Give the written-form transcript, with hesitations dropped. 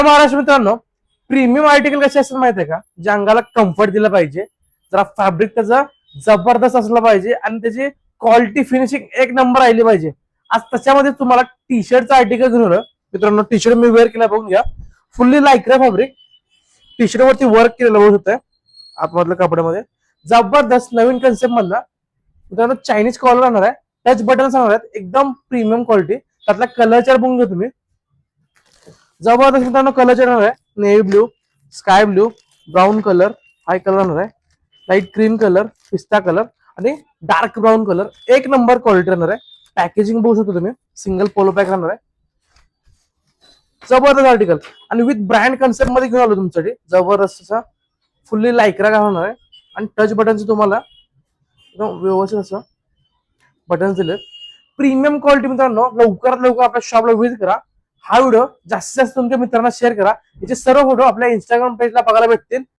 महाराष्ट्र मित्रांनो, premium article कसे असतात माहितीये का? जे अंगाला कम्फर्ट दिला पाहिजे, जरा फॅब्रिक त्याचा जबरदस्त असला पाहिजे आणि त्याची क्वालिटी फिनिशिंग एक नंबर आली पाहिजे. आज त्याच्यामध्ये तुम्हाला टी शर्टचं आर्टिकल घेऊन आलं मित्रांनो. टी शर्ट मी वेअर केला बघून घ्या. Fully lycra fabric, T shirt वरती वर्क केलेलं बघू शकतंय आतमधल्या कपड्यामध्ये. जबरदस्त नवीन कन्सेप्ट मधला मित्रांनो. चायनीज कॉलर राहणार आहे, टच बटन राहणार आहेत, एकदम प्रीमियम क्वालिटी. त्यातला कलरच्या बघून घ्या तुम्ही. जबरदस्त मित्रांनो कलर येणार आहे. Navy blue, sky blue, brown colour, हाय कलर राहणार आहे, लाईट क्रीम कलर, पिस्ता कलर आणि डार्क ब्राऊन कलर. एक नंबर क्वालिटी राहणार आहे. पॅकेजिंग बघू शकतो तुम्ही, सिंगल पोलो पॅक राहणार आहे. जबरदस्त आर्टिकल आणि विथ ब्रँड कन्सेप्ट मध्ये घेऊन आलो तुमच्यासाठी. जबरदस्त असा फुल्ली लायक्रा राहणार आहे आणि टच बटनचे तुम्हाला व्यवस्थित असं बटन दिले. प्रीमियम क्वालिटी मित्रांनो. लवकरात लवकर आपल्या शॉपला व्हिजिट करा. हा व्हिडिओ जास्तीत जास्त तुमच्या मित्रांना शेअर करा. याचे सर्व फोटो आपल्या इंस्टाग्राम पेजला बघायला भेटतील.